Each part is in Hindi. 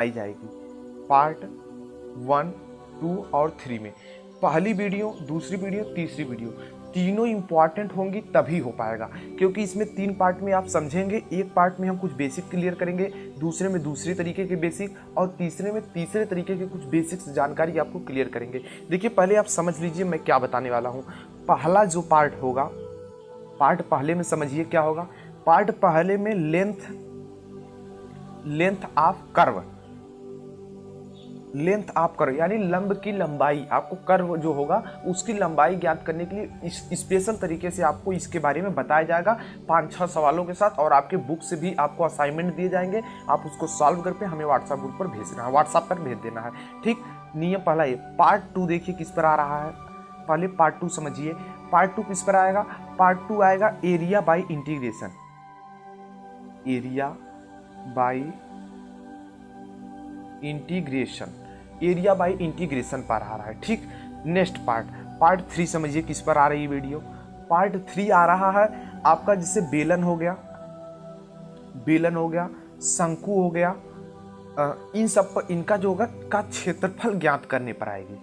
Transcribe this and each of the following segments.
आई जाएगी पार्ट 1, 2 और 3 में। पहली वीडियो, दूसरी वीडियो, तीसरी वीडियो तीनों इंपॉर्टेंट होंगी तभी हो पाएगा, क्योंकि इसमें 3 पार्ट में आप समझेंगे। एक पार्ट में हम कुछ बेसिक क्लियर करेंगे, दूसरे में दूसरी तरीके के बेसिक और तीसरे में तीसरे तरीके के कुछ बेसिक्स जानकारी आपको क्लियर करेंगे। देखिए पहले आप समझ लीजिए मैं क्या बताने वाला हूँ। पहला जो पार्ट होगा, पार्ट पहले में समझिए क्या होगा। पार्ट पहले में length of curve, length of curve यानी लंब की लंबाई, आपको कर्व जो होगा उसकी लंबाई ज्ञात करने के लिए इस स्पेशल तरीके से आपको इसके बारे में बताया जाएगा 5-6 सवालों के साथ, और आपके बुक से भी आपको असाइनमेंट दिए जाएंगे। आप उसको सॉल्व करके हमें व्हाट्सएप ग्रुप पर भेजना है, व्हाट्सएप पर भेज देना है। ठीक, नियम पहला ये। पार्ट 2 देखिए किस पर आ रहा है। पहले पार्ट 2 समझिए। पार्ट 2 किस पर आएगा? पार्ट 2 आएगा area bye integration, area bye integration, area bye integration पर आ रहा है। ठीक, नेक्स्ट पार्ट 3 समझिए किस पर आ रही है वीडियो। पार्ट 3 आ रहा है आपका, जैसे बेलन हो गया, शंकु हो गया, इन सब पर इनका जो होगा का क्षेत्रफल ज्ञात करने पर आएगी,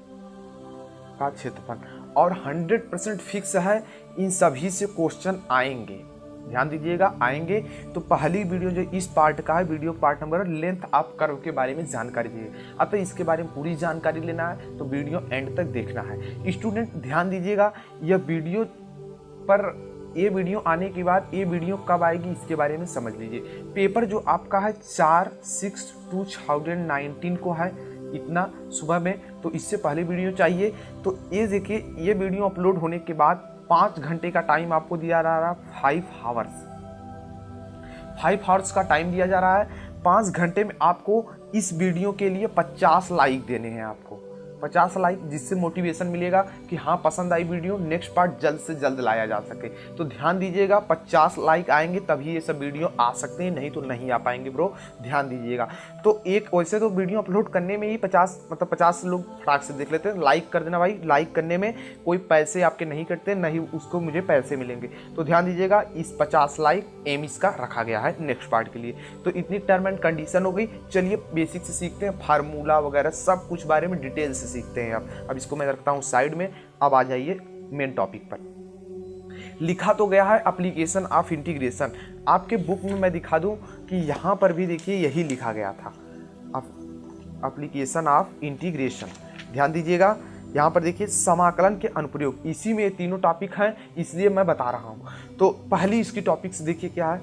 का क्षेत्रफल। और 100% फिक्स है इन सभी से क्वेश्चन आएंगे, ध्यान दीजिएगा आएंगे। तो पहली वीडियो जो इस पार्ट का है, video part number length of curve के बारे में जानकारी दी है। अब तो इसके बारे में पूरी जानकारी लेना है तो वीडियो एंड तक देखना है। स्टूडेंट ध्यान दीजिएगा, यह वीडियो पर ये वीडियो आने के बाद ये वीडियो कब आएगी इसके बारे में समझ लीजिए। पेपर जो आपका है 4/6/2019 को है, इतना सुबह में, तो इससे पहले वीडियो चाहिए। तो ये देखिए, ये वीडियो अपलोड होने के बाद 5 घंटे का टाइम आपको दिया जा रहा है, 5 आवर्स का टाइम दिया जा रहा है। 5 घंटे में आपको इस वीडियो के लिए 50 लाइक देने हैं, आपको 50 लाइक, जिससे मोटिवेशन मिलेगा कि हाँ पसंद आई वीडियो, नेक्स्ट पार्ट जल्द से जल्द लाया जा सके। तो ध्यान दीजिएगा 50 लाइक आएंगे तभी ये सब वीडियो आ सकते हैं, नहीं तो नहीं आ पाएंगे ब्रो, ध्यान दीजिएगा। तो एक वैसे तो वीडियो अपलोड करने में ही 50 लोग फटाक से देख लेते हैं। लाइक कर देना भाई, लाइक करने में कोई पैसे आपके नहीं कटते, नहीं उसको मुझे पैसे मिलेंगे। तो ध्यान दीजिएगा, इस 50 लाइक एम इसका रखा गया है नेक्स्ट पार्ट के लिए। तो इतनी टर्म एंड कंडीशन हो गई। चलिए बेसिक से सीखते हैं, फार्मूला वगैरह सब कुछ बारे में डिटेल से सीखते हैं। अब इसको मैं रखता हूं साइड में। अब आ जाइए मेन टॉपिक पर। लिखा तो गया है एप्लीकेशन ऑफ इंटीग्रेशन, आपके बुक में मैं दिखा दूं कि यहां पर भी देखिए यही लिखा गया था, एप्लीकेशन ऑफ इंटीग्रेशन। ध्यान दीजिएगा, यहां पर देखिए समाकलन के अनुप्रयोग, इसी में ये तीनों टॉपिक हैं, इसलिए मैं बता रहा हूं। तो पहली इसकी टॉपिक्स देखिए क्या है।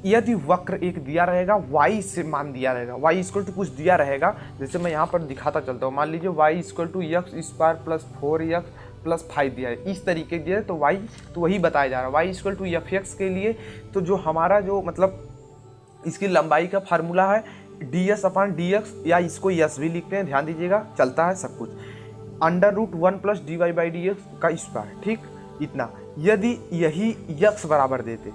यदि वक्र एक दिया रहेगा, y से मान दिया रहेगा, y इक्वल टू कुछ दिया रहेगा, जैसे मैं यहाँ पर दिखाता चलता हूँ। मान लीजिए y equal to x square plus 4x plus 5 दिया है, इस तरीके दिया है। तो y तो वही बताया जा रहा है। y इक्वल टू fx के लिए तो जो हमारा जो मतलब इसकी लंबाई का फार्मूला है ds/dx, या इसको यस भी लिखते हैं, ध्यान दीजिएगा चलता है सब कुछ, √1 प्लस dy/dx का स्क्वायर। ठीक, इतना। यदि यही x बराबर देते,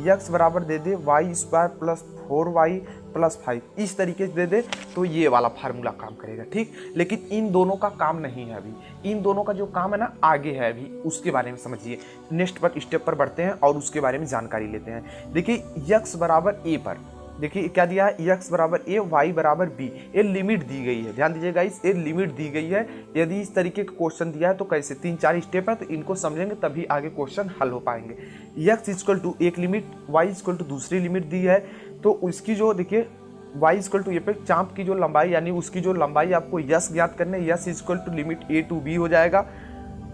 x बराबर दे दे y square plus 4y plus 5, इस तरीके से दे दे, तो ये वाला फार्मूला काम करेगा। ठीक, लेकिन इन दोनों का काम नहीं है अभी, इन दोनों का जो काम है ना आगे है, अभी उसके बारे में समझिए। नेक्स्ट पर स्टेप पर बढ़ते हैं और उसके बारे में जानकारी लेते हैं। देखिए x बराबर a पर देखिए क्या दिया है, x बराबर a, y बराबर b, ये लिमिट दी गई है। ध्यान दीजिएगा, इस ये लिमिट दी गई है। यदि इस तरीके का क्वेश्चन दिया है तो कैसे, 3-4 स्टेप है, तो इनको समझेंगे तभी आगे क्वेश्चन हल हो पाएंगे। x इक्वल टू एक लिमिट, y इक्वल टू दूसरी लिमिट दी है। तो उसकी जो देखिए y इक्वल टू ये पे चाप की जो लंबाई, यानी उसकी जो लंबाई आपको यस ज्ञात करने, S equal to limit a to b हो जाएगा,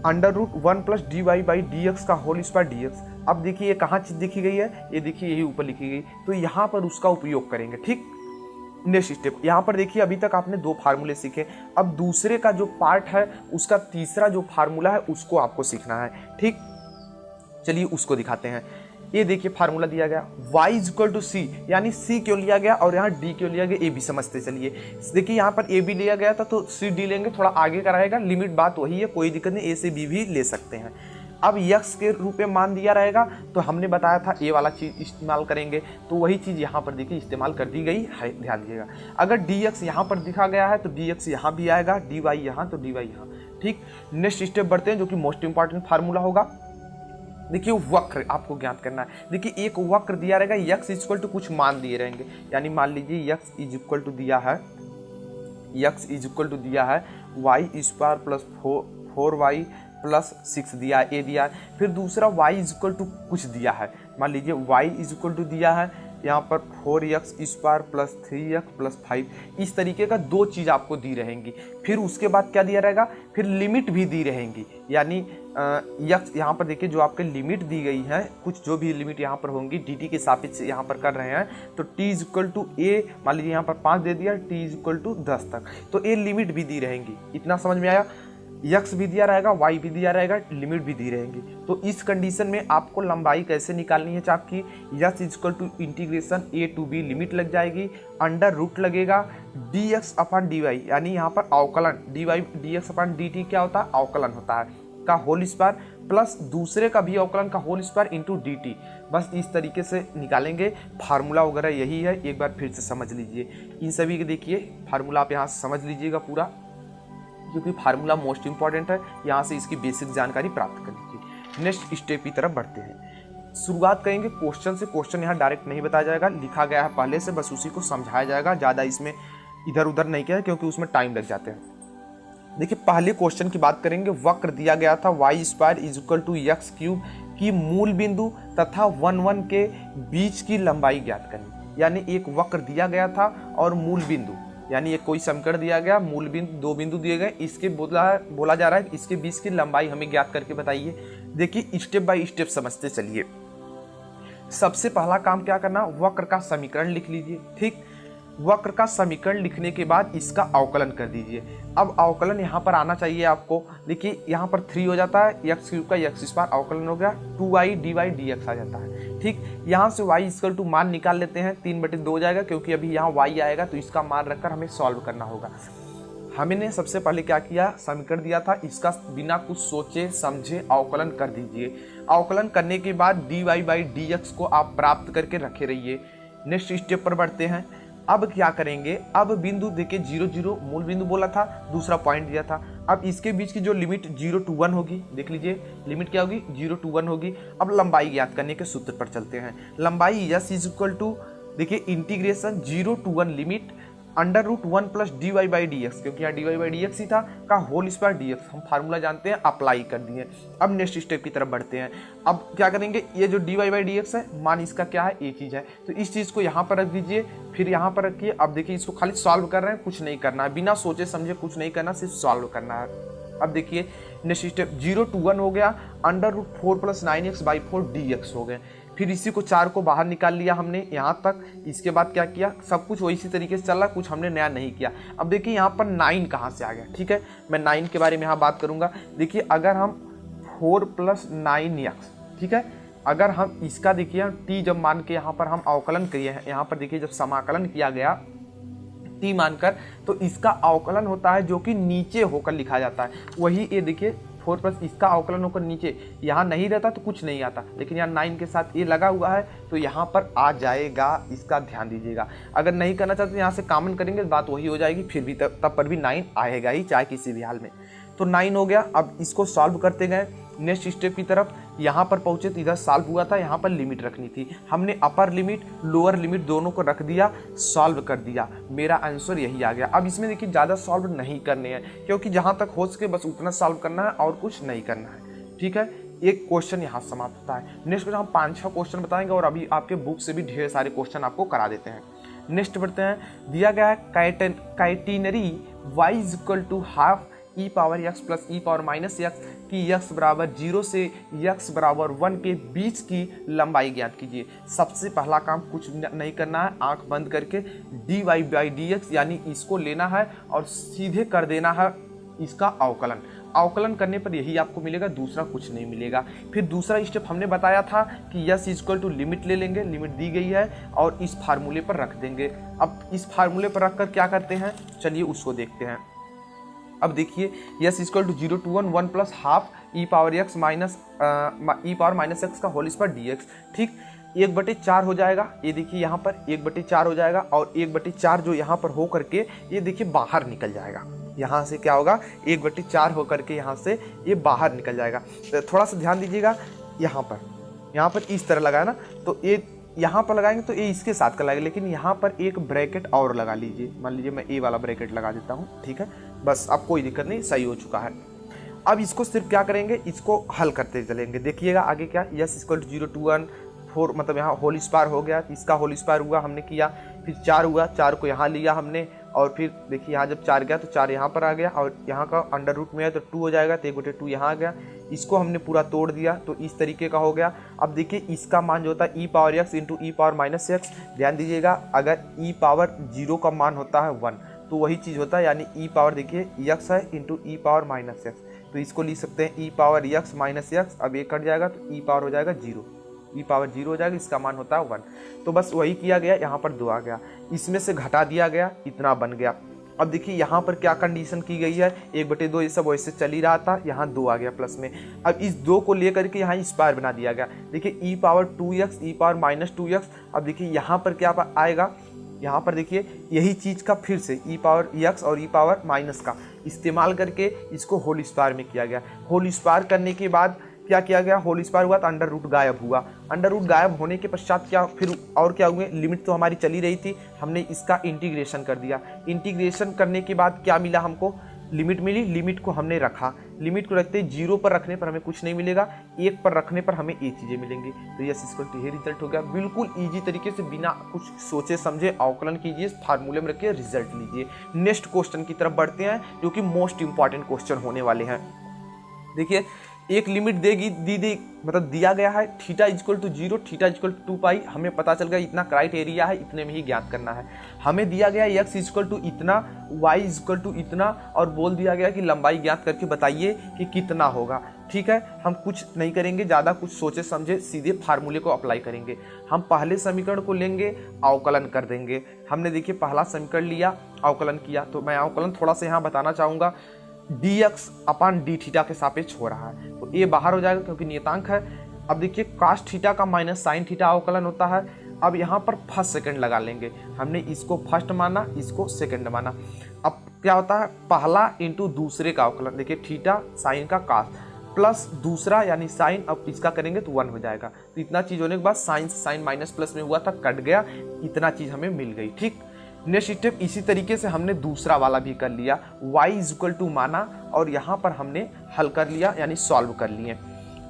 √1 प्लस dy/dx का होल स्क्वायर dx। अब देखिए ये कहाँ चीज लिखी गई है, ये देखिए यही ऊपर लिखी गई, तो यहाँ पर उसका उपयोग करेंगे। ठीक, नेक्स्ट स्टेप यहाँ पर देखिए, अभी तक आपने 2 फार्मूले सीखे, अब दूसरे का जो पार्ट है उसका तीसरा जो फार्मूला है उसको आपको सीखना है। ठीक, चलिए उसको दिखाते हैं। ये देखिए फार्मूला दिया गया y इक्वल टू सी, यानी c क्यों लिया गया और यहाँ d क्यों लिया गया ये भी समझते चलिए। देखिए यहाँ पर a भी लिया गया था तो c d लेंगे, थोड़ा आगे का रहेगा, लिमिट बात वही है, कोई दिक्कत नहीं, a से b भी ले सकते हैं। अब x के रूप में मान दिया रहेगा तो हमने बताया था a वाला चीज इस्तेमाल करेंगे, तो वही चीज यहाँ पर देखिए इस्तेमाल कर दी गई है, ध्यान दीजिएगा। अगर dx यहाँ पर दिखा गया है तो dx यहाँ भी आएगा, dy यहाँ तो dy यहाँ। ठीक, नेक्स्ट स्टेप बढ़ते हैं जो कि मोस्ट इंपॉर्टेंट फार्मूला होगा। देखिए वक्र आपको ज्ञात करना है। देखिए एक वक्र दिया रहेगा, x इक्वल टू कुछ मान दिए रहेंगे, यानी मान लीजिए x इज इक्वल टू दिया है यक्स इज इक्वल टू दिया है Y square plus 4y plus 6 दिया है, ए दिया है। फिर दूसरा y इज इक्वल टू कुछ दिया है, मान लीजिए y इज इक्वल टू दिया है यहाँ पर 4x square plus 3x plus 5, इस तरीके का दो चीज़ आपको दी रहेंगी। फिर उसके बाद क्या दिया रहेगा, फिर लिमिट भी दी रहेंगी, यानी यक्स यहाँ पर देखिए जो आपके लिमिट दी गई है, कुछ जो भी लिमिट यहाँ पर होंगी dt के सापेक्ष से यहाँ पर कर रहे हैं, तो t इज इक्वल टू ए, मान लीजिए यहाँ पर 5 दे दिया, t इज इक्वल टू 10 तक, तो ये लिमिट भी दी रहेंगी। इतना समझ में आया, यक्स भी दिया रहेगा, वाई भी दिया रहेगा, लिमिट भी दी रहेंगी। तो इस कंडीशन में आपको लंबाई कैसे निकालनी है चाप की, S is equal to integration A to B, limit लग जाएगी, अंडर रूट लगेगा dx अपॉन dy, यानी यहाँ पर अवकलन dx अपॉन dt क्या होता है, अवकलन होता है, का होल स्क्वायर प्लस दूसरे का भी अवकलन का होल स्क्वायर इंटू dt। बस इस तरीके से निकालेंगे। फार्मूला वगैरह यही है, एक बार फिर से समझ लीजिए इन सभी के। देखिए फार्मूला आप यहाँ से समझ लीजिएगा पूरा, क्योंकि फार्मूला मोस्ट इंपॉर्टेंट है, यहाँ से इसकी बेसिक जानकारी प्राप्त कर लीजिए। नेक्स्ट स्टेप की तरफ बढ़ते हैं। शुरुआत करेंगे क्वेश्चन से। क्वेश्चन यहाँ डायरेक्ट नहीं बताया जाएगा, लिखा गया है पहले से, बस उसी को समझाया जाएगा, ज़्यादा इसमें इधर उधर नहीं किया क्योंकि उसमें टाइम लग जाते हैं। देखिए पहले क्वेश्चन की बात करेंगे। वक्र दिया गया था Y square is equal to X cube की मूल बिंदु तथा 1 के बीच की लंबाई ज्ञात करनी, यानी एक वक्र दिया गया था और मूल बिंदु, यानी एक कोई समीकरण दिया गया, मूल बिंदु, दो बिंदु दिए गए, इसके बोला जा रहा है इसके बीच की लंबाई हमें ज्ञात करके बताइए। देखिए स्टेप बाय स्टेप समझते चलिए। सबसे पहला काम क्या करना, वक्र का समीकरण लिख लीजिए। ठीक, वक्र का समीकरण लिखने के बाद इसका अवकलन कर दीजिए। अब अवकलन यहाँ पर आना चाहिए आपको। देखिए यहाँ पर 3 हो जाता है, एक्स क्यूब का एक्स स्क्वायर अवकलन हो गया, 2y dy dx आ जाता है। ठीक, यहाँ से y इक्वल टू मान निकाल लेते हैं, 3/2 हो जाएगा, क्योंकि अभी यहाँ y आएगा तो इसका मान रखकर हमें सॉल्व करना होगा। हमने सबसे पहले क्या किया, समीकरण दिया था, इसका बिना कुछ सोचे समझे अवकलन कर दीजिए। अवकलन करने के बाद dy बाई dx को आप प्राप्त करके रखे रहिए। नेक्स्ट स्टेप पर बढ़ते हैं। अब क्या करेंगे, अब बिंदु देखिए 0 0 मूल बिंदु बोला था, दूसरा पॉइंट दिया था। अब इसके बीच की जो लिमिट 0 to 1 होगी, देख लीजिए लिमिट क्या होगी, 0 to 1 होगी। अब लंबाई ज्ञात करने के सूत्र पर चलते हैं। लंबाई यस इज इक्वल टू, देखिए integration 0 to 1 limit under root 1 plus dy by dx, क्योंकि यहाँ dy बाई dx ही था, का होल स्क्वायर dx, हम फार्मूला जानते हैं, अप्लाई कर दिए। अब नेक्स्ट स्टेप की तरफ बढ़ते हैं। अब क्या करेंगे, ये जो dy बाई dx है, मान इसका क्या है, एक चीज़ है, तो इस चीज़ को यहाँ पर रख दीजिए, फिर यहाँ पर रखिए। अब देखिए इसको खाली सॉल्व कर रहे हैं, कुछ नहीं करना है, बिना सोचे समझे कुछ नहीं करना, सिर्फ सॉल्व करना है। अब देखिए नेक्स्ट स्टेप 0 to 1 हो गया, under root 4 plus 9x by 4 dx हो गए। फिर इसी को 4 को बाहर निकाल लिया हमने यहाँ तक। इसके बाद क्या किया, सब कुछ वही इसी तरीके से चल रहा, कुछ हमने नया नहीं किया। अब देखिए यहाँ पर 9 कहाँ से आ गया, ठीक है, मैं 9 के बारे में यहाँ बात करूँगा। देखिए अगर हम 4 प्लस 9x, ठीक है, अगर हम इसका देखिए t जब मान के यहाँ पर हम अवकलन किए हैं, यहाँ पर देखिए जब समाकलन किया गया t मानकर, तो इसका अवकलन होता है जो कि नीचे होकर लिखा जाता है। वही ये देखिए 4 प्लस इसका अवकलन होकर नीचे, यहाँ नहीं रहता तो कुछ नहीं आता, लेकिन यहाँ 9 के साथ ये लगा हुआ है तो यहाँ पर आ जाएगा, इसका ध्यान दीजिएगा। अगर नहीं करना चाहते तो यहाँ से कॉमन करेंगे, बात वही हो जाएगी, फिर भी तब पर भी 9 आएगा ही, चाहे किसी भी हाल में। तो 9 हो गया। अब इसको सॉल्व करते गए नेक्स्ट स्टेप की तरफ, यहाँ पर पहुँचे तो इधर सॉल्व हुआ था, यहाँ पर लिमिट रखनी थी, हमने अपर लिमिट लोअर लिमिट दोनों को रख दिया, सॉल्व कर दिया, मेरा आंसर यही आ गया। अब इसमें देखिए ज़्यादा सॉल्व नहीं करने हैं, क्योंकि जहाँ तक हो सके बस उतना सॉल्व करना है और कुछ नहीं करना है। ठीक है, एक क्वेश्चन यहाँ समाप्त होता है। नेक्स्ट क्वेश्चन हम 5-6 क्वेश्चन बताएंगे और अभी आपके बुक से भी ढेर सारे क्वेश्चन आपको करा देते हैं। नेक्स्ट बढ़ते हैं। दिया गया है catenary y is equal to half e power x plus e power minus x की x बराबर 0 से x बराबर 1 के बीच की लंबाई ज्ञात कीजिए। सबसे पहला काम कुछ नहीं करना है, आंख बंद करके dy बाई dx यानी इसको लेना है और सीधे कर देना है इसका अवकलन। अवकलन करने पर यही आपको मिलेगा, दूसरा कुछ नहीं मिलेगा। फिर दूसरा स्टेप हमने बताया था कि यस इक्वल टू लिमिट ले लेंगे, लिमिट दी गई है और इस फार्मूले पर रख देंगे। अब इस फार्मूले पर रखकर क्या करते हैं, चलिए उसको देखते हैं। अब देखिए S equal to 0 to 1 plus half E power X minus E power minus X का होल स्क्वायर dx। ठीक, 1/4 हो जाएगा, ये देखिए यहाँ पर 1/4 हो जाएगा और 1/4 जो यहाँ पर हो करके ये देखिए बाहर निकल जाएगा। यहाँ से क्या होगा, 1/4 हो करके यहाँ से ये बाहर निकल जाएगा। तो थोड़ा सा ध्यान दीजिएगा, यहाँ पर इस तरह लगा है ना, तो ये यहाँ पर लगाएंगे तो ए इसके साथ का लगेगा, लेकिन यहाँ पर एक ब्रैकेट और लगा लीजिए। मान लीजिए मैं ए वाला ब्रैकेट लगा देता हूँ, ठीक है, बस अब कोई दिक्कत नहीं, सही हो चुका है। अब इसको सिर्फ क्या करेंगे, इसको हल करते चलेंगे। देखिएगा आगे क्या, यस इक्वल टू 0 to 1 4, मतलब यहाँ होल स्क्वायर हो गया, इसका होल स्क्वायर हुआ हमने किया, फिर 4 हुआ, 4 को यहाँ लिया हमने, और फिर देखिए यहाँ जब 4 गया तो 4 यहाँ पर आ गया, और यहाँ का अंडर रूट में है तो 2 हो जाएगा, तो 1/2 यहाँ आ गया, इसको हमने पूरा तोड़ दिया तो इस तरीके का हो गया। अब देखिए इसका मान जो होता है e⁻x इंटू e⁻−x, ध्यान दीजिएगा अगर e⁻0 का मान होता है 1 तो वही चीज़ होता है, यानी e⁻, देखिए x है इंटू e⁻−x, तो इसको लिख सकते हैं e⁻x-x, अब ये कट जाएगा तो e⁻ हो जाएगा 0, e⁻0 हो जाएगा, इसका मान होता है 1। तो बस वही किया गया, यहाँ पर 2 आ गया, इसमें से घटा दिया गया, इतना बन गया। अब देखिए यहाँ पर क्या कंडीशन की गई है, 1/2 ये सब वैसे चल ही रहा था, यहाँ 2 आ गया प्लस में। अब इस 2 को लेकर के यहाँ स्क्वायर बना दिया गया, देखिए e⁻2x e⁻−2x। अब देखिए यहाँ पर क्या आएगा, यहाँ पर देखिए यही चीज़ का फिर से e⁻x और e⁻- का इस्तेमाल करके इसको होल स्क्वायर में किया गया। होल स्क्वायर करने के बाद क्या किया गया, होल स्क्वायर हुआ तो अंडर रूट गायब हुआ, अंडर रूट गायब होने के पश्चात क्या फिर और क्या हुए, लिमिट तो हमारी चली रही थी, हमने इसका इंटीग्रेशन कर दिया। इंटीग्रेशन करने के बाद क्या मिला हमको, लिमिट मिली, लिमिट को हमने रखा, लिमिट को रखते 0 पर रखने पर हमें कुछ नहीं मिलेगा, 1 पर रखने पर हमें ये चीज़ें मिलेंगी। तो यस इक्वल टू ये रिजल्ट हो गया। बिल्कुल ईजी तरीके से बिना कुछ सोचे समझे अवकलन कीजिए, फार्मूले में रखिए, रिजल्ट लीजिए। नेक्स्ट क्वेश्चन की तरफ बढ़ते हैं जो कि मोस्ट इंपॉर्टेंट क्वेश्चन होने वाले हैं। देखिए एक लिमिट मतलब दिया गया है theta equal to 0, theta equal to 2π, हमें पता चल गया इतना क्राइटेरिया है, इतने में ही ज्ञात करना है। हमें दिया गया x इक्वल टू इतना, y इक्वल टू इतना, और बोल दिया गया कि लंबाई ज्ञात करके बताइए कि कितना होगा। ठीक है, हम कुछ नहीं करेंगे, ज़्यादा कुछ सोचे समझे, सीधे फार्मूले को अप्लाई करेंगे। हम पहले समीकरण को लेंगे, अवकलन कर देंगे। हमने देखिए पहला समीकरण लिया, अवकलन किया, तो मैं अवकलन थोड़ा सा यहाँ बताना चाहूँगा। dx अपान डी थीटा के सापेक्ष हो रहा है, तो ये बाहर हो जाएगा क्योंकि नियतांक है। अब देखिए cos थीटा का माइनस साइन थीटा अवकलन होता है। अब यहाँ पर फर्स्ट सेकंड लगा लेंगे, हमने इसको फर्स्ट माना, इसको सेकंड माना। अब क्या होता है, पहला इंटू दूसरे का अवकलन, देखिए थीटा साइन का cos प्लस दूसरा यानी साइन, अब इसका करेंगे तो 1 हो जाएगा। तो इतना चीज होने के बाद साइन माइनस प्लस में हुआ था, कट गया, इतना चीज हमें मिल गई। ठीक, नेक्स्ट स्टेप इसी तरीके से हमने दूसरा वाला भी कर लिया, y इक्वल टू माना और यहाँ पर हमने हल कर लिया यानी सॉल्व कर लिए,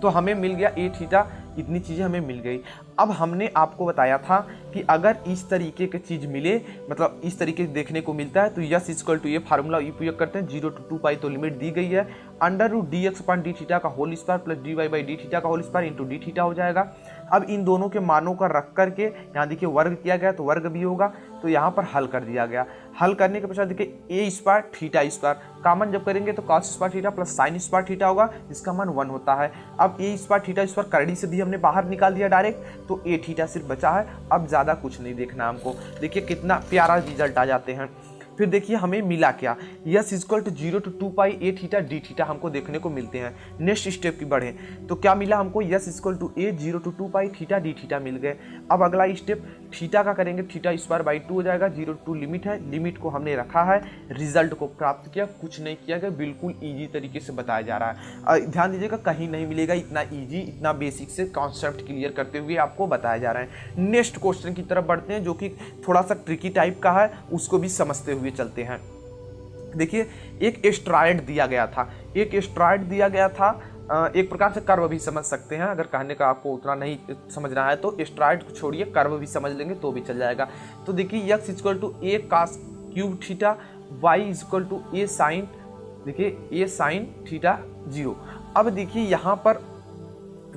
तो हमें मिल गया a थीटा, इतनी चीज़ें हमें मिल गई। अब हमने आपको बताया था कि अगर इस तरीके की चीज़ मिले, मतलब इस तरीके से देखने को मिलता है, तो यस इक्वल टू ये फार्मूला उपयोग करते हैं, 0 to 2π, तो लिमिट दी गई है, under root dx upon D theta का whole square plus dy by D theta का whole square into D theta हो जाएगा। अब इन दोनों के मानों का रख करके यहाँ देखिए वर्ग किया गया, तो वर्ग भी होगा, तो यहाँ पर हल कर दिया गया। हल करने के पश्चात देखिए a square theta square common जब करेंगे तो cos square theta plus sine square theta होगा, जिसका मान 1 होता है। अब a स्क्वायर थीटा स्क्वायर करड़ी से भी हमने बाहर निकाल दिया डायरेक्ट, तो a थीटा सिर्फ बचा है। अब ज़्यादा कुछ नहीं देखना हमको, देखिए कितना प्यारा रिजल्ट आ जाते हैं। फिर देखिए हमें मिला क्या, S equal to 0 to 2π a theta D theta हमको देखने को मिलते हैं। नेक्स्ट स्टेप की बढ़े तो क्या मिला हमको, S equal to a 0 to 2π theta D theta मिल गए। अब अगला स्टेप थीटा का करेंगे, थीटा स्क्वायर बाई 2 हो जाएगा, 0 to 2 लिमिट है, लिमिट को हमने रखा है, रिजल्ट को प्राप्त किया, कुछ नहीं किया गया, बिल्कुल ईजी तरीके से बताया जा रहा है। ध्यान दीजिएगा कहीं नहीं मिलेगा इतना ईजी, इतना बेसिक से कॉन्सेप्ट क्लियर करते हुए आपको बताया जा रहा है। नेक्स्ट क्वेश्चन की तरफ बढ़ते हैं जो कि थोड़ा सा ट्रिकी टाइप का है, उसको भी समझते हुए चलते हैं। देखिए एक एस्ट्रॉयड दिया गया था, एक एस्ट्रॉयड दिया गया था, एक प्रकार से कर्व भी समझ सकते हैं, अगर कहने का आपको उतना नहीं समझना है तो एस्ट्रॉयड को छोड़िए, कर्व भी समझ लेंगे तो भी चल जाएगा। तो देखिए x equal to a cos cube theta, y equal to a sine, देखिए a साइन थीटा 0। अब देखिए यहाँ पर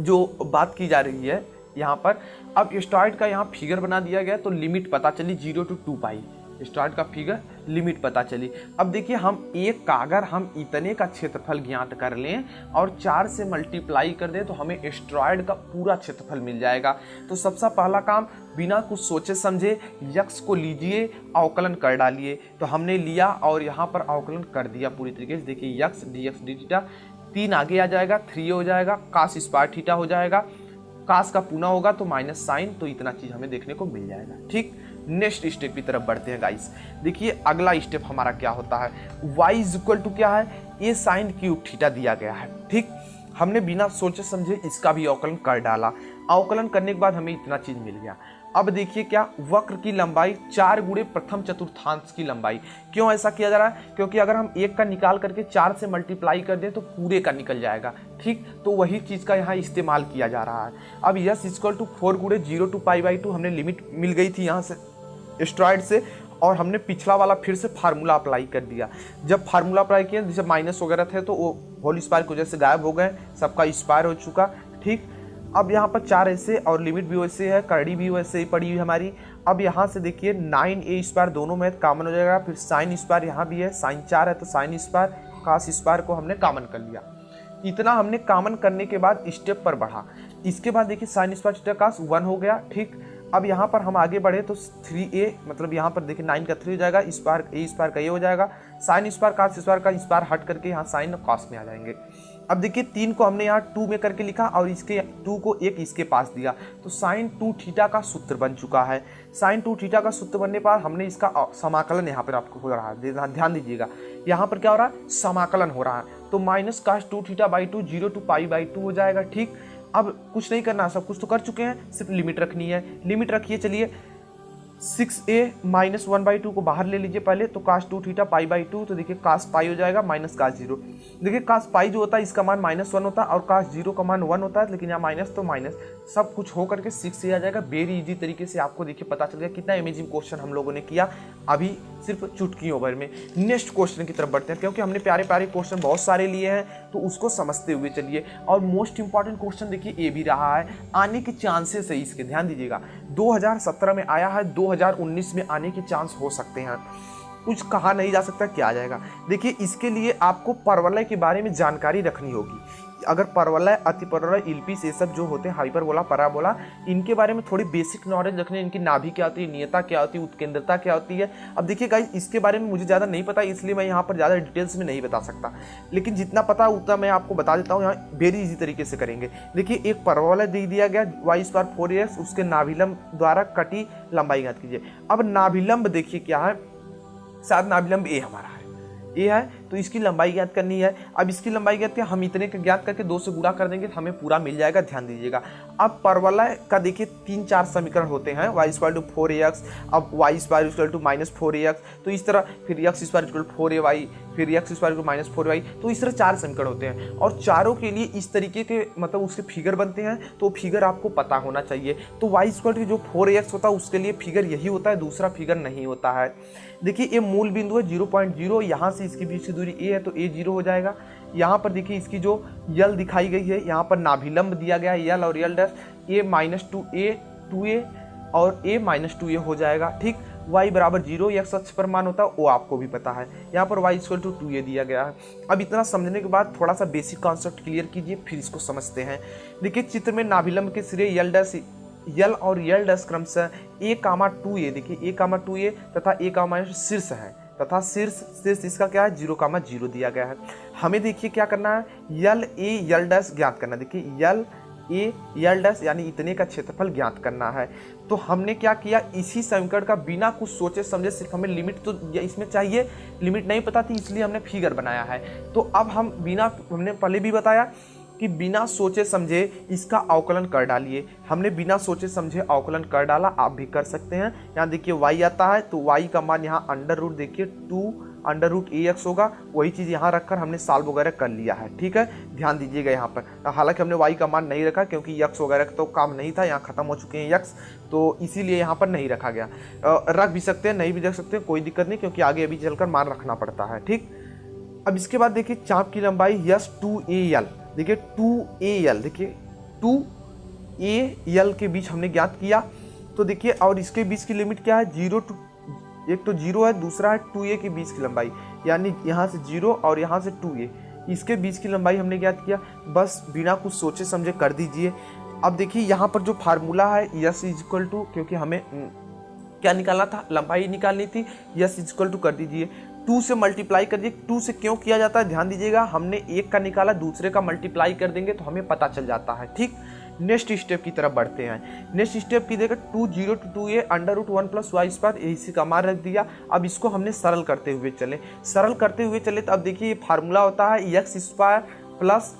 जो बात की जा रही है, यहाँ पर अब एस्ट्रॉयड का यहाँ फिगर बना दिया गया, तो लिमिट पता चली 0 to 2π, स्टार्ट का फिगर लिमिट पता चली। अब देखिए हम एक का अगर हम इतने का क्षेत्रफल ज्ञात कर लें और 4 से मल्टीप्लाई कर दें तो हमें एस्ट्रॉयड का पूरा क्षेत्रफल मिल जाएगा। तो सबसे पहला काम बिना कुछ सोचे समझे यक्स को लीजिए, अवकलन कर डालिए। तो हमने लिया और यहाँ पर अवकलन कर दिया पूरी तरीके से। देखिए x D x D theta 3 आगे आ जाएगा, 3 हो जाएगा, कास स्क्वायर थीटा हो जाएगा, कास का पूना होगा तो माइनस साइन, तो इतना चीज हमें देखने को मिल जाएगा। ठीक, नेक्स्ट स्टेप की तरफ बढ़ते हैं गाइस। देखिए अगला स्टेप हमारा क्या होता है, y इक्वल टू क्या है, a साइन क्यूब थीटा दिया गया है। ठीक, हमने बिना सोचे समझे इसका भी अवकलन कर डाला। अवकलन करने के बाद हमें इतना चीज मिल गया। अब देखिए क्या, वक्र की लंबाई 4 गुणे प्रथम चतुर्थांश की लंबाई। क्यों ऐसा किया जा रहा है? क्योंकि अगर हम 1 का निकाल करके 4 से मल्टीप्लाई कर दें तो पूरे का निकल जाएगा, ठीक। तो वही चीज़ का यहाँ इस्तेमाल किया जा रहा है। अब यस इक्वल टू 4 गुणे 0 to π/2 हमने लिमिट मिल गई थी यहाँ से एस्ट्रॉइड से, और हमने पिछला वाला फिर से फार्मूला अप्लाई कर दिया। जब फार्मूला अप्लाई किया, जैसे माइनस वगैरह थे तो वो होल स्क्वायर की वजह से गायब हो गए, सबका स्क्वायर हो चुका, ठीक। अब यहाँ पर 4 ऐसे और लिमिट भी वैसे है, करड़ी भी वैसे ही पड़ी हुई हमारी। अब यहाँ से देखिए 9a² दोनों में कॉमन हो जाएगा, फिर साइन स्क्वायर यहाँ भी है, साइन 4 है तो साइन स्क्वायर, कास स्क्वायर को हमने कॉमन कर लिया। इतना हमने कॉमन करने के बाद स्टेप पर बढ़ा। इसके बाद देखिए साइन स्क्वायर थीटा कास 1 हो गया, ठीक। अब यहाँ पर हम आगे बढ़े तो 3a, मतलब यहाँ पर देखिए 9 का 3 हो जाएगा, स्क्वायर a स्क्वायर का ये हो जाएगा, साइन स्क्वायर कास स्क्वायर का स्क्वायर हट करके यहाँ साइन कॉस में आ जाएंगे। अब देखिए 3 को हमने यहाँ 2 में करके लिखा और इसके 2 को 1 इसके पास दिया, तो साइन 2 थीटा का सूत्र बन चुका है। साइन 2 थीटा का सूत्र बनने पर हमने इसका समाकलन यहाँ पर आपको हो रहा है, ध्यान दीजिएगा यहाँ पर क्या हो रहा है, समाकलन हो रहा है। तो माइनस कास 2 θ/2 0 to π/2 हो जाएगा, ठीक। अब कुछ नहीं करना, सब कुछ तो कर चुके हैं, सिर्फ लिमिट रखनी है। लिमिट रखिए, चलिए 6a - 1/2 को बाहर ले लीजिए पहले, तो कास 2 θ π/2, तो देखिए कास पाई हो जाएगा माइनस कास 0। देखिए कास पाई जो होता है इसका मान -1 होता है और कास 0 का मान 1 होता है, लेकिन यहाँ माइनस तो माइनस, सब कुछ हो करके 6 आ जाएगा। वेरी इजी तरीके से आपको देखिए पता चल गया कितना अमेजिंग क्वेश्चन हम लोगों ने किया अभी सिर्फ चुटकियों भर में। नेक्स्ट क्वेश्चन की तरफ बढ़ते हैं, क्योंकि हमने प्यारे प्यारे क्वेश्चन बहुत सारे लिए हैं, तो उसको समझते हुए चलिए। और मोस्ट इंपॉर्टेंट क्वेश्चन देखिए ये भी रहा है, आने के चांसेस है इसके, ध्यान दीजिएगा। 2017 में आया है, 2019 में आने के चांस हो सकते हैं, कुछ कहा नहीं जा सकता क्या आ जाएगा। देखिए इसके लिए आपको परवलय के बारे में जानकारी रखनी होगी। अगर परवलय, अतिपरवलय, इल्पिस, ये सब जो होते हैं, हाइपरबोला, पराबोला, इनके बारे में थोड़ी बेसिक नॉलेज रखनी है। इनकी नाभि क्या होती है, नियता क्या होती है, उत्केंद्रता क्या होती है। अब देखिए गाइस, इसके बारे में मुझे ज़्यादा नहीं पता, इसलिए मैं यहाँ पर ज़्यादा डिटेल्स में नहीं बता सकता, लेकिन जितना पता उतना मैं आपको बता देता हूँ। यहाँ वेरी इजी तरीके से करेंगे। देखिए एक परवलय दे दिया गया y² 4ax, उसके नाभिलंब द्वारा कटी लंबाई ज्ञात कीजिए। अब नाभिलंब देखिए क्या है, शायद नाभिलंब ए हमारा है, ए है, तो इसकी लंबाई ज्ञात करनी है। अब इसकी लंबाई ज्ञात क्या, हम इतने का ज्ञात करके 2 से गुणा कर देंगे तो हमें पूरा मिल जाएगा, ध्यान दीजिएगा। अब परवलय का देखिए 3-4 समीकरण होते हैं, y² 4ax, अब y² -4ax, तो इस तरह, फिर x² 4ay, फिर x² -4y, तो इस तरह 4 समीकरण होते हैं। और चारों के लिए इस तरीके के मतलब उसके फिगर बनते हैं, तो फिगर आपको पता होना चाहिए। तो y² जो 4ax होता है उसके लिए फिगर यही होता है, दूसरा फिगर नहीं होता है। देखिए ये मूल बिंदु है 0.0, यहाँ से इसके बीच की दूरी a है, तो a 0 हो जाएगा। यहाँ पर देखिए इसकी जो यल दिखाई गई है, यहाँ पर नाभिलंब दिया गया है यल और यल डैश, a -2a 2a और a -2a हो जाएगा, ठीक। y = 0 x अक्ष पर मान होता है, वो आपको भी पता है। यहाँ पर y = 2a दिया गया है। अब इतना समझने के बाद थोड़ा सा बेसिक कॉन्सेप्ट क्लियर कीजिए, फिर इसको समझते हैं। देखिए चित्र में नाभिलंब के सिरे यल और यल डैश क्रमशः a, 2a, देखिए a, 2a तथा a, शीर्ष है, तथा शीर्ष इसका क्या है, 0, 0 दिया गया है। हमें देखिए क्या करना है, यल a यल डैश ज्ञात करना। देखिए यल a यल डैश यानी इतने का क्षेत्रफल ज्ञात करना है। तो हमने क्या किया, इसी समीकरण का बिना कुछ सोचे समझे, सिर्फ हमें लिमिट तो इसमें चाहिए, लिमिट नहीं पता थी इसलिए हमने फिगर बनाया है। तो अब हमने पहले भी बताया कि बिना सोचे समझे इसका अवकलन कर डालिए। हमने बिना सोचे समझे अवकलन कर डाला, आप भी कर सकते हैं। यहाँ देखिए y आता है, तो y का मान यहाँ √ देखिए 2√ax होगा, वही चीज़ यहाँ रखकर हमने सॉल्व वगैरह कर लिया है, ठीक है। ध्यान दीजिएगा यहाँ पर, हालांकि हमने y का मान नहीं रखा क्योंकि x वगैरह तो काम नहीं था, यहाँ खत्म हो चुके हैं x, तो इसीलिए यहाँ पर नहीं रखा गया। रख भी सकते हैं, नहीं भी रख सकते हैं, कोई दिक्कत नहीं, क्योंकि आगे अभी चलकर मान रखना पड़ता है, ठीक। अब इसके बाद देखिए चाप की लंबाई यस 2al, देखिए 2al, देखिए 2al के बीच हमने ज्ञात किया। तो देखिए और इसके बीच की लिमिट क्या है, 0 to, एक तो 0 है, दूसरा है 2a के बीच की लंबाई, यानी यहाँ से 0 और यहाँ से 2a, इसके बीच की लंबाई हमने ज्ञात किया। बस बिना कुछ सोचे समझे कर दीजिए। अब देखिए यहाँ पर जो फार्मूला है यस = क्योंकि हमें क्या निकालना था, लंबाई निकालनी थी, यस = कर दीजिए, 2 से मल्टीप्लाई कर दीजिए। 2 से क्यों किया जाता है, ध्यान दीजिएगा, हमने एक का निकाला, दूसरे का मल्टीप्लाई कर देंगे तो हमें पता चल जाता है, ठीक। नेक्स्ट स्टेप की तरफ बढ़ते हैं। नेक्स्ट स्टेप की देखिए 2 0 to 2a √1 + y², इसी का मान रख दिया। अब इसको हमने सरल करते हुए चले तो अब देखिए ये फार्मूला होता है x² +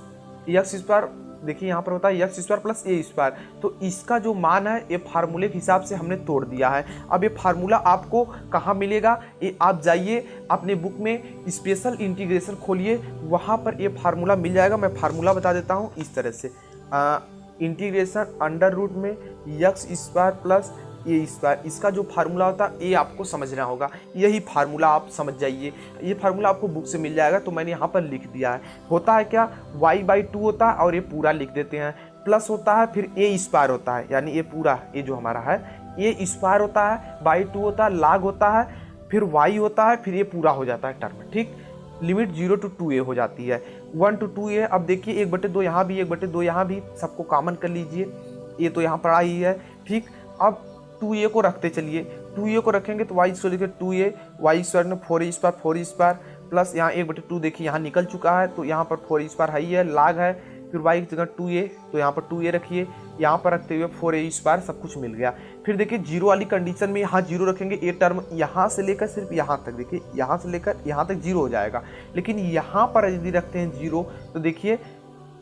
x² देखिए यहाँ पर होता है एक्स स्क्वायर प्लस ए स्क्वायर, तो इसका जो मान है ये फार्मूले के हिसाब से हमने तोड़ दिया है। अब ये फार्मूला आपको कहाँ मिलेगा, ये आप जाइए अपने बुक में स्पेशल इंटीग्रेशन खोलिए, वहाँ पर ये फार्मूला मिल जाएगा। मैं फार्मूला बता देता हूँ इस तरह से, इंटीग्रेशन अंडर रूट में एक्स स्क्वायर प्लस ए स्क्वायर, इसका जो फार्मूला होता है ये आपको समझना होगा। यही फार्मूला आप समझ जाइए, ये फार्मूला आपको बुक से मिल जाएगा, तो मैंने यहाँ पर लिख दिया है। होता है क्या, y/2 होता है और ये पूरा लिख देते हैं, प्लस होता है फिर ए स्क्वायर होता है, यानी ये पूरा ये जो हमारा है ए स्क्वायर होता है, बाई 2 होता है, लाग होता है, फिर y होता है, फिर ये पूरा हो जाता है टर्म। ठीक, लिमिट 0 to 2a हो जाती है, 1 to 2a। अब देखिए 1/2 यहाँ भी, 1/2 यहाँ भी, सबको कॉमन कर लीजिए, ये तो यहाँ पर आई है। ठीक, अब 2a को रखते चलिए, 2a को रखेंगे तो y स्क्वायर देखिए 2a, y स्क्वायर में 4a square, 4a square plus यहाँ 1/2 देखिए यहाँ निकल चुका है, तो यहाँ पर 4a स्क्वायर है ही है, लाग है, फिर y की जगह 2a, तो यहाँ पर 2a रखिए, यहाँ पर रखते हुए 4a स्क्वायर, सब कुछ मिल गया। फिर देखिए जीरो वाली कंडीशन में यहाँ जीरो रखेंगे, ये टर्म यहाँ से लेकर सिर्फ यहाँ तक, देखिए यहाँ से लेकर यहाँ तक जीरो हो जाएगा। लेकिन यहाँ पर यदि रखते हैं जीरो तो देखिए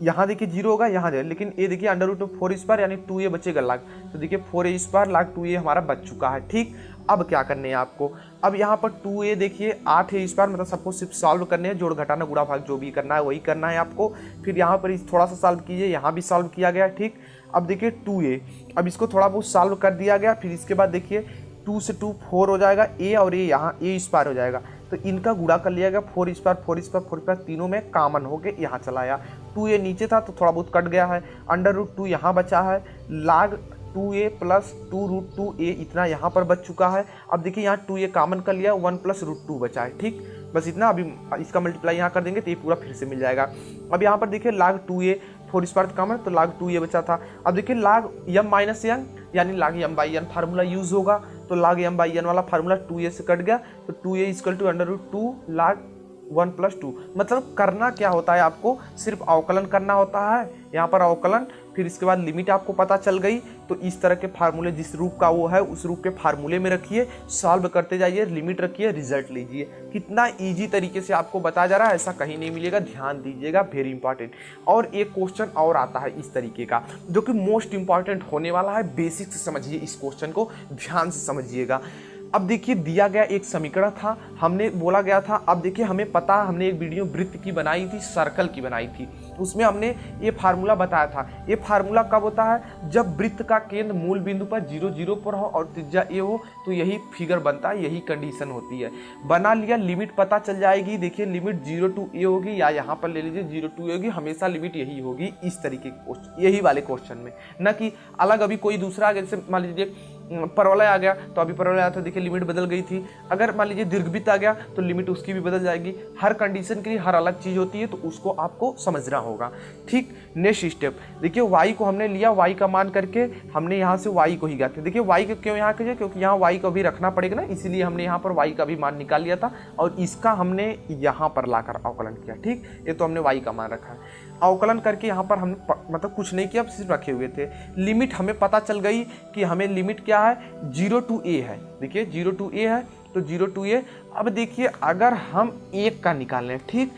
यहाँ देखिए जीरो होगा, यहाँ जाए, लेकिन ये देखिए अंडर रूट में 4 स्क्वायर यानी 2a बचेगा लाग, तो देखिए 4a स्क्वायर लाग 2a हमारा बच चुका है। ठीक, अब क्या करने हैं आपको, अब यहाँ पर 2a देखिए 8a स्क्वायर, मतलब सबको सिर्फ सॉल्व करने हैं, जोड़ घटाना गुणा भाग जो भी करना है वही करना है आपको। फिर यहाँ पर थोड़ा सा सॉल्व कीजिए, यहाँ भी सॉल्व किया गया। ठीक, अब देखिए 2a, अब इसको थोड़ा बहुत सॉल्व कर दिया गया, फिर इसके बाद देखिए 2 से 2 4 हो जाएगा, a और a यहाँ a स्क्वायर हो जाएगा, तो इनका गुणा कर लिया गया, 4 स्क्वायर 4 स्क्वायर 4 स्क्वायर, तीनों में कॉमन होके यहाँ चला आया। 2a नीचे था तो थोड़ा बहुत कट गया है, अंडर रूट 2 यहाँ बचा है, लाग 2a प्लस 2√2a इतना यहाँ पर बच चुका है। अब देखिए यहाँ 2a कॉमन कर लिया, 1 प्लस √2 बचा है। ठीक, बस इतना, अभी इसका मल्टीप्लाई यहाँ कर देंगे तो ये पूरा फिर से मिल जाएगा। अब यहाँ पर देखिए लाग 2a 4 स्क्वायर कॉमन, तो लाग 2a बचा था। अब देखिए लाग m-n यानी लाग m/n फार्मूला यूज होगा, तो लाग m/n वाला फार्मूला 2a से कट गया, तो 2a equal to under root 2 लाग 1 प्लस 2। मतलब करना क्या होता है, आपको सिर्फ अवकलन करना होता है, यहाँ पर अवकलन, फिर इसके बाद लिमिट आपको पता चल गई, तो इस तरह के फार्मूले जिस रूप का वो है उस रूप के फार्मूले में रखिए, सॉल्व करते जाइए, लिमिट रखिए, रिजल्ट लीजिए। कितना इजी तरीके से आपको बताया जा रहा है, ऐसा कहीं नहीं मिलेगा, ध्यान दीजिएगा, वेरी इंपॉर्टेंट। और एक क्वेश्चन और आता है इस तरीके का जो कि मोस्ट इंपॉर्टेंट होने वाला है, बेसिक से समझिए, इस क्वेश्चन को ध्यान से समझिएगा। अब देखिए दिया गया एक समीकरण था, हमने बोला गया था, अब देखिए हमें पता, हमने एक वीडियो वृत्त की बनाई थी, सर्कल की बनाई थी, उसमें हमने ये फार्मूला बताया था। ये फार्मूला कब होता है, जब वृत्त का केंद्र मूल बिंदु पर 0 0 पर हो और त्रिज्या a हो, तो यही फिगर बनता है, यही कंडीशन होती है। बना लिया, लिमिट पता चल जाएगी, देखिए लिमिट 0 to a होगी, या यहाँ पर ले लीजिए 0 to a होगी, हमेशा लिमिट यही होगी इस तरीके के क्वेश्चन, यही वाले क्वेश्चन में, न कि अलग अभी कोई दूसरा आ गया। जैसे मान लीजिए परवलय आ गया, तो अभी परवलय आया था, देखिए लिमिट बदल गई थी। अगर मान लीजिए दीर्घवृत्त आ गया तो लिमिट उसकी भी बदल जाएगी। हर कंडीशन के लिए हर अलग चीज होती है, तो उसको आपको समझना होगा। ठीक, नेक्स्ट स्टेप देखिए, y को हमने लिया, y का मान करके हमने यहाँ से y को ही गाते। देखिए y को क्यों यहाँ कीजिए, क्योंकि यहाँ y को भी रखना पड़ेगा ना, इसीलिए हमने यहाँ पर y का भी मान निकाल लिया था, और इसका हमने यहाँ पर लाकर अवकलन किया। ठीक, ये तो हमने y का मान रखा है, अवकलन करके यहाँ पर हमने मतलब कुछ नहीं किया, सिर्फ रखे हुए थे। लिमिट हमें पता चल गई कि हमें लिमिट क्या है, 0 to a है, देखिए 0 to a है, तो 0 to a। अब देखिए अगर हम 1 का निकाल लें, ठीक,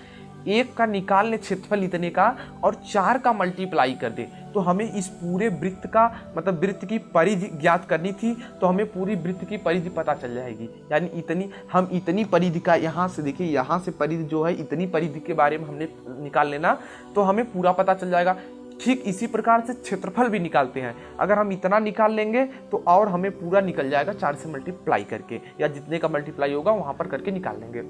1 का निकाल लें क्षेत्रफल इतने का, और 4 का मल्टीप्लाई कर दे, तो हमें इस पूरे वृत्त का मतलब वृत्त की परिधि ज्ञात करनी थी, तो हमें पूरी वृत्त की परिधि पता चल जाएगी। यानी इतनी, हम इतनी परिधि का, यहाँ से देखिए, यहाँ से परिधि जो है, इतनी परिधि के बारे में हमने निकाल लेना, तो हमें पूरा पता चल जाएगा। ठीक इसी प्रकार से क्षेत्रफल भी निकालते हैं, अगर हम इतना निकाल लेंगे तो और हमें पूरा निकल जाएगा 4 से मल्टीप्लाई करके, या जितने का मल्टीप्लाई होगा वहां पर करके निकाल लेंगे।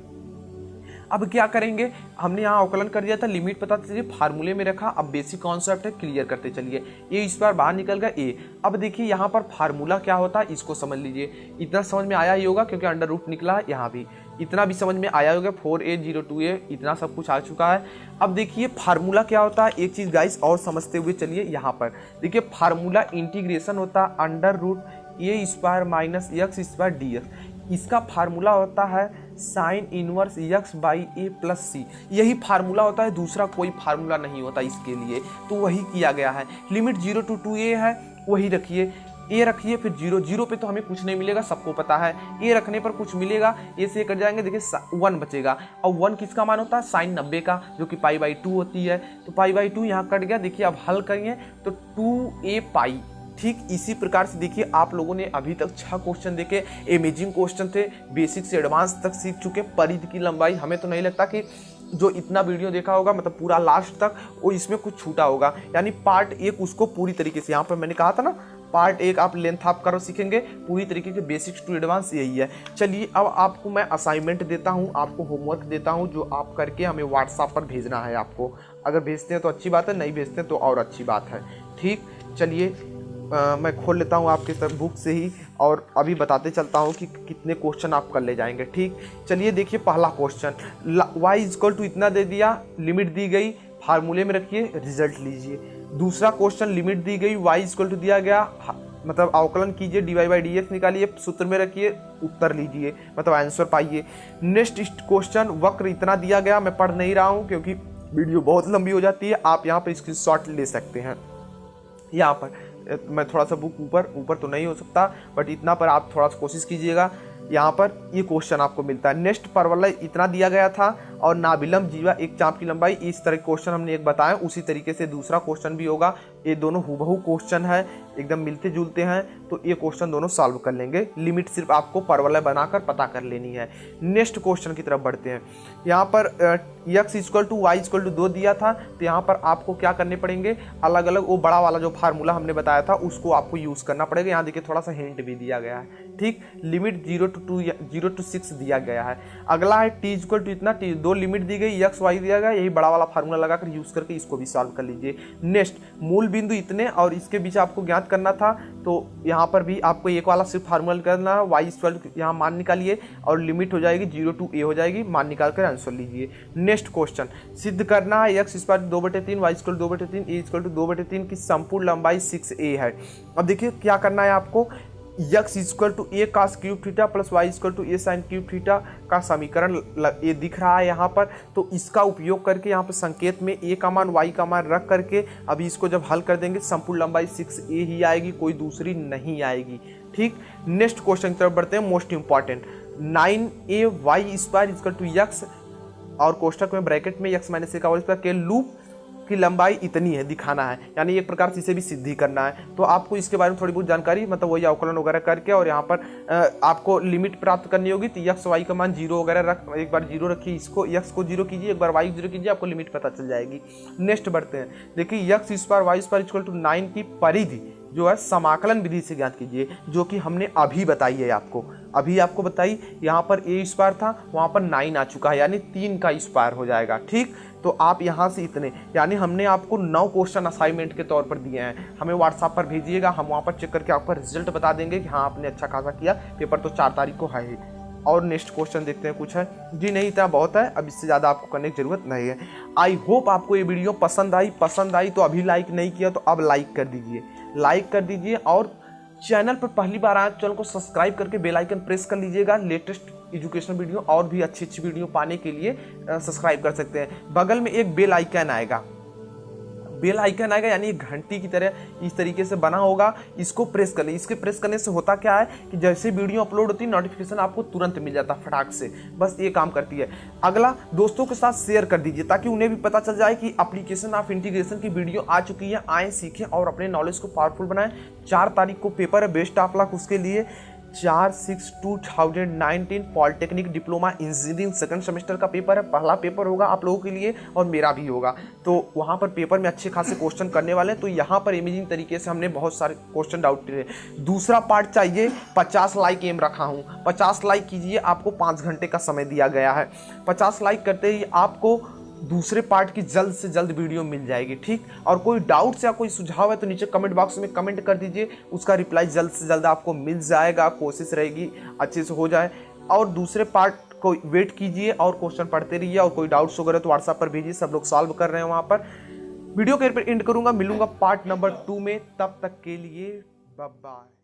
अब क्या करेंगे, हमने यहाँ अवकलन कर दिया था, लिमिट पता चलिए फार्मूले में रखा। अब बेसिक कॉन्सेप्ट है, क्लियर करते चलिए। ए स्क्वायर बाहर निकल गया a। अब देखिए यहाँ पर फार्मूला क्या होता है, इसको समझ लीजिए। इतना समझ में आया ही होगा क्योंकि अंडर रूट निकला है, यहाँ भी इतना भी समझ में आया होगा, 4a 0 to a इतना सब कुछ आ चुका है। अब देखिए फार्मूला क्या होता है, एक चीज गाइस और समझते हुए चलिए। यहाँ पर देखिए फार्मूला इंटीग्रेशन होता है under root a square minus X square dx। इसका फार्मूला होता है sine inverse x by A plus C, यही फार्मूला होता है, दूसरा कोई फार्मूला नहीं होता इसके लिए, तो वही किया गया है। लिमिट 0 to 2a है, वही रखिए। ए रखिए फिर जीरो, जीरो पे तो हमें कुछ नहीं मिलेगा, सबको पता है। ए रखने पर कुछ मिलेगा, ए से कट जाएंगे, देखिए 1 बचेगा। और 1 किसका मान होता है? साइन 90 का, जो कि π/2 होती है। तो π/2 यहाँ कट गया। देखिए अब हल करिए तो 2a पाई। ठीक इसी प्रकार से देखिए आप लोगों ने अभी तक 6 क्वेश्चन देखे, अमेजिंग क्वेश्चन थे, बेसिक से एडवांस तक सीख चुके। परिधि की लंबाई, हमें तो नहीं लगता कि जो इतना वीडियो देखा होगा मतलब पूरा लास्ट तक वो इसमें कुछ छूटा होगा। यानी पार्ट 1 उसको पूरी तरीके से, यहाँ पर मैंने कहा था ना पार्ट 1 आप लेंथ आप करो सीखेंगे, पूरी तरीके के बेसिक्स टू एडवांस यही है। चलिए अब आपको मैं असाइनमेंट देता हूँ, आपको होमवर्क देता हूँ, जो आप करके हमें व्हाट्सएप पर भेजना है आपको। अगर भेजते हैं तो अच्छी बात है, नहीं भेजते हैं तो और अच्छी बात है। ठीक, चलिए मैं खोल लेता हूँ आपके सब बुक से ही और अभी बताते चलता हूँ कि कितने क्वेश्चन आप कर ले जाएंगे। ठीक, चलिए देखिए पहला क्वेश्चन, y = इतना दे दिया, लिमिट दी गई, फार्मूले में रखिए, रिजल्ट लीजिए। दूसरा क्वेश्चन, लिमिट दी गई, y दिया गया, मतलब अवकलन कीजिए, dy/dx निकालिए, सूत्र में रखिए, उत्तर लीजिए, मतलब आंसर पाइए। नेक्स्ट क्वेश्चन, वक्र इतना दिया गया, मैं पढ़ नहीं रहा हूँ क्योंकि वीडियो बहुत लंबी हो जाती है, आप यहाँ पर स्क्रीनशॉट ले सकते हैं। यहाँ पर मैं थोड़ा सा बुक ऊपर तो नहीं हो सकता, बट इतना पर आप थोड़ा सा कोशिश कीजिएगा। यहाँ पर ये क्वेश्चन आपको मिलता है। नेक्स्ट परवलय इतना दिया गया था और नाभिलंब जीवा एक चाप की लंबाई, इस तरह के क्वेश्चन हमने एक बताया, उसी तरीके से दूसरा क्वेश्चन भी होगा। ये दोनों हूबहू क्वेश्चन है, एकदम मिलते जुलते हैं, तो ये क्वेश्चन दोनों सॉल्व कर लेंगे। लिमिट सिर्फ आपको परवलय बनाकर पता कर लेनी है। नेक्स्ट क्वेश्चन की तरफ बढ़ते हैं। यहाँ पर x = y = 2 दिया था, तो यहाँ पर आपको क्या करने पड़ेंगे, अलग अलग वो बड़ा वाला जो फार्मूला हमने बताया था उसको आपको यूज़ करना पड़ेगा। यहाँ देखिए थोड़ा सा हिंट भी दिया गया है। ठीक, लिमिट 0 to 6 दिया गया है। अगला है t = इतना, 2 लिमिट दी गई, x y दिया गया, यही बड़ा वाला फार्मूला लगाकर यूज़ करके इसको भी सॉल्व कर लीजिए। नेक्स्ट, मूल बिंदु इतने और इसके बीच आपको ज्ञात करना था, तो यहाँ पर भी आपको एक वाला सिर्फ फार्मूला करना है, y यहाँ मान निकालिए और लिमिट हो जाएगी 0 to a हो जाएगी, मान निकाल कर आंसर लीजिए। नेक्स्ट क्वेश्चन, सिद्ध करना है x = 2/3, y = 2/3, a = 2/3 की संपूर्ण लंबाई 6a है। अब देखिए क्या करना है आपको, x = a cos cube theta plus y = a sin cube theta का समीकरण ये दिख रहा है यहाँ पर, तो इसका उपयोग करके यहाँ पर संकेत में a का मान y का मान रख करके अभी इसको जब हल कर देंगे संपूर्ण लंबाई 6a ही आएगी, कोई दूसरी नहीं आएगी। ठीक, नेक्स्ट क्वेश्चन की तरफ बढ़ते हैं, मोस्ट इंपॉर्टेंट, 9ay² = x और कोष्ठक में ब्रैकेट में x - a का होल स्क्वायर के लूप की लंबाई इतनी है दिखाना है, यानी एक प्रकार से इसे भी सिद्धि करना है। तो आपको इसके बारे में थोड़ी बहुत जानकारी, मतलब वही अवकलन वगैरह करके और यहाँ पर आपको लिमिट प्राप्त करनी होगी। तो x y का मान 0 वगैरह रख, एक बार 0 रखिए, इसको x को 0 कीजिए, एक बार y को 0 कीजिए, आपको लिमिट पता चल जाएगी। नेक्स्ट बढ़ते हैं, देखिए x² y² = 9 की परिधि जो है समाकलन विधि से ज्ञात कीजिए, जो कि हमने अभी बताई है आपको, अभी आपको बताई। यहाँ पर a² था, वहाँ पर 9 आ चुका है, यानी 3 का स्क्वायर हो जाएगा। ठीक, तो आप यहाँ से इतने, यानी हमने आपको 9 क्वेश्चन असाइनमेंट के तौर पर दिए हैं, हमें व्हाट्सएप पर भेजिएगा, हम वहाँ पर चेक करके आपका रिजल्ट बता देंगे कि हाँ आपने अच्छा खासा किया। पेपर तो 4 तारीख को है ही। और नेक्स्ट क्वेश्चन देखते हैं, कुछ है जी नहीं, इतना बहुत है, अब इससे ज़्यादा आपको करने की ज़रूरत नहीं है। आई होप आपको ये वीडियो पसंद आई तो अभी लाइक नहीं किया तो अब लाइक कर दीजिए, लाइक कर दीजिए, और चैनल पर पहली बार आए चैनल को सब्सक्राइब करके बेल आइकन प्रेस कर लीजिएगा। लेटेस्ट एजुकेशनल वीडियो और भी अच्छी अच्छी वीडियो पाने के लिए सब्सक्राइब कर सकते हैं। बगल में एक बेल आइकन आएगा, बेल आइकन आएगा, यानी घंटी की तरह इस तरीके से बना होगा, इसको प्रेस कर ले। इसके प्रेस करने से होता क्या है कि जैसे वीडियो अपलोड होती है नोटिफिकेशन आपको तुरंत मिल जाता है फटाक से, बस ये काम करती है। अगला, दोस्तों के साथ शेयर कर दीजिए ताकि उन्हें भी पता चल जाए कि एप्लीकेशन ऑफ इंटीग्रेशन की वीडियो आ चुकी है, आए सीखें और अपने नॉलेज को पावरफुल बनाएं। 4 तारीख को पेपर है, बेस्ट ऑफ लक उसके लिए। 4/6/2019 polytechnic diploma engineering second semester का पेपर है, पहला पेपर होगा आप लोगों के लिए और मेरा भी होगा। तो वहाँ पर पेपर में अच्छे खासे क्वेश्चन करने वाले हैं, तो यहाँ पर इमेजिंग तरीके से हमने बहुत सारे क्वेश्चन डाउट किए। दूसरा पार्ट चाहिए, 50 लाइक एम रखा हूँ, 50 लाइक कीजिए, आपको 5 घंटे का समय दिया गया है। 50 लाइक करते ही आपको दूसरे पार्ट की जल्द से जल्द वीडियो मिल जाएगी। ठीक, और कोई डाउट्स या कोई सुझाव है तो नीचे कमेंट बॉक्स में कमेंट कर दीजिए, उसका रिप्लाई जल्द से जल्द आपको मिल जाएगा। कोशिश रहेगी अच्छे से हो जाए, और दूसरे पार्ट को वेट कीजिए और क्वेश्चन पढ़ते रहिए, और कोई डाउट्स वगैरह तो व्हाट्सएप पर भेजिए, सब लोग सॉल्व कर रहे हैं वहाँ पर। वीडियो के एंड करूँगा, मिलूंगा पार्ट नंबर 2 में, तब तक के लिए बाय बाय।